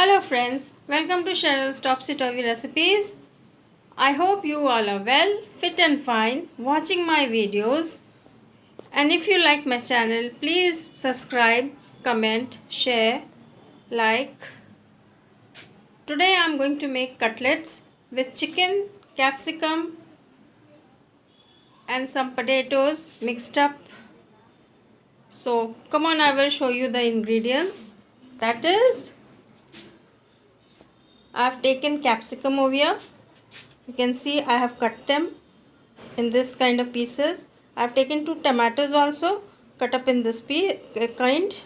Hello friends, welcome to Cheryl's Topsy-Turvy Recipes. I hope you all are well, fit and fine, watching my videos. And if you like my channel, please subscribe, comment, share, like. Today I am going to make cutlets with chicken, capsicum and some potatoes mixed up. So come on, I will show you the ingredients. That is, I have taken capsicum over here. You can see I have cut them in this kind of pieces. I have taken 2 tomatoes also, cut up in this kind,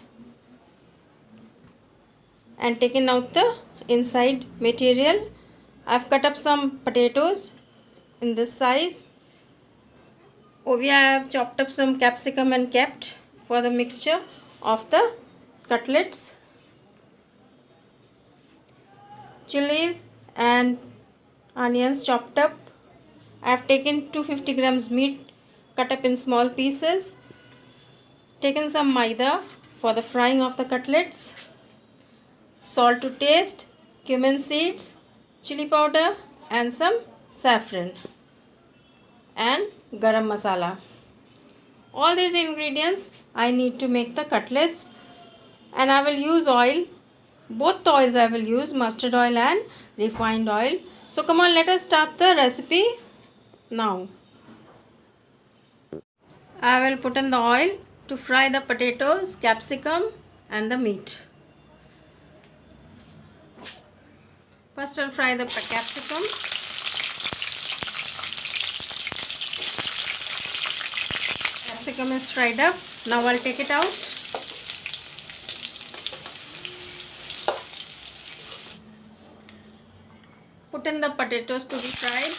and taken out the inside material. I have cut up some potatoes in this size. Over here I have chopped up some capsicum and kept for the mixture of the cutlets. Chilies and onions chopped up. I have taken 250 grams meat cut up in small pieces. Taken some maida for the frying of the cutlets. Salt to taste, cumin seeds, chili powder and some saffron and garam masala. All these ingredients I need to make the cutlets, and I will use oil. Both the oils I will use, mustard oil and refined oil. So come on, let us start the recipe now. I will put in the oil to fry the potatoes, capsicum and the meat. First I'll fry the capsicum. Capsicum is fried up. Now I'll take it out. Put in the potatoes to be fried.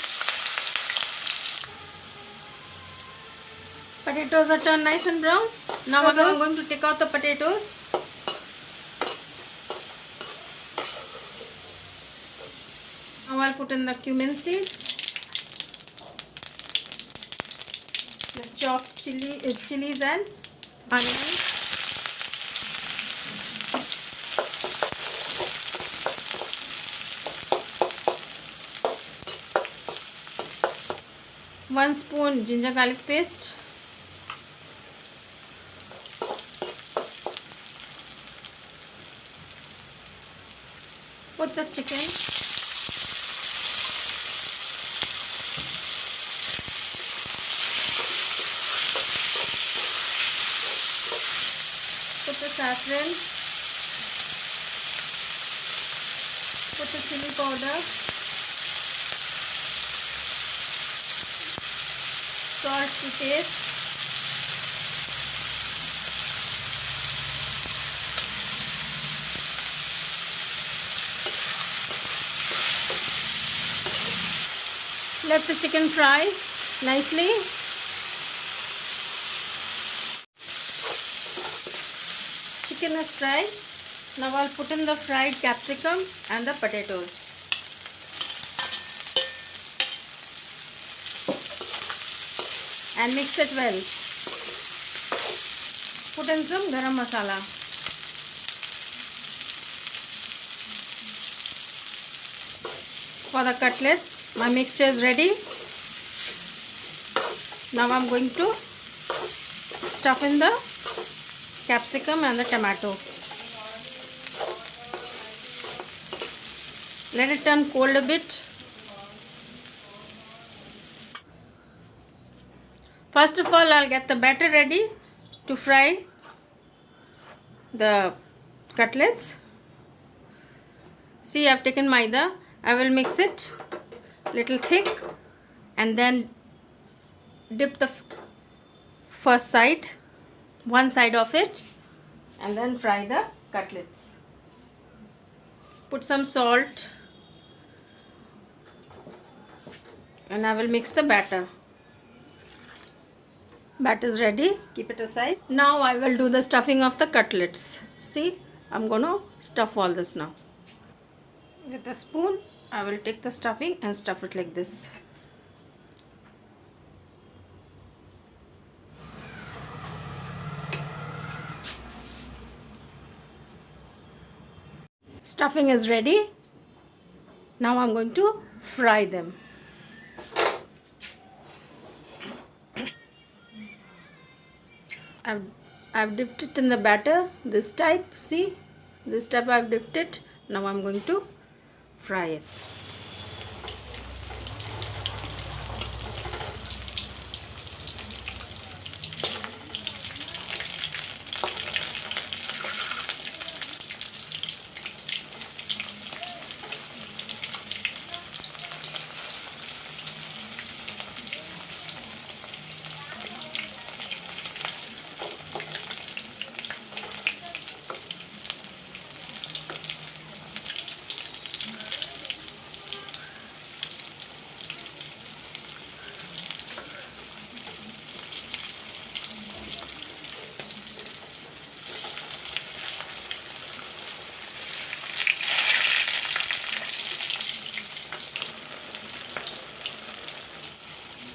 Potatoes are turned nice and brown. Now I'm going to take out the potatoes. Now I'll put in the cumin seeds, the chopped chilies and onions. One spoon ginger garlic paste. Put the chicken. Put the saffron. Put the chili powder. Salt to taste. Let the chicken fry nicely. Chicken is fried. Now I'll put in the fried capsicum and the potatoes. And mix it well. Put in some garam masala. For the cutlets, my mixture is ready. Now I'm going to stuff in the capsicum and the tomato. Let it turn cold a bit. First of all, I'll get the batter ready to fry the cutlets. See, I've taken maida. I will mix it little thick and then dip the first side, one side of it, and then fry the cutlets. Put some salt and I will mix the batter. Batter is ready. Keep it aside. Now I will do the stuffing of the cutlets. See, I'm going to stuff all this now. With a spoon, I will take the stuffing and stuff it like this. Stuffing is ready. Now I'm going to fry them. I've dipped it in the batter, this type, see, this type I've dipped it. Now I'm going to fry it.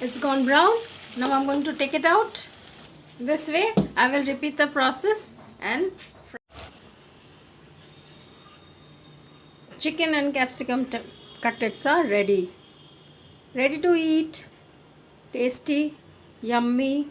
It's gone brown. Now I'm going to take it out. This way I will repeat the process and fry. Chicken and capsicum cutlets are ready. Ready to eat. Tasty, yummy.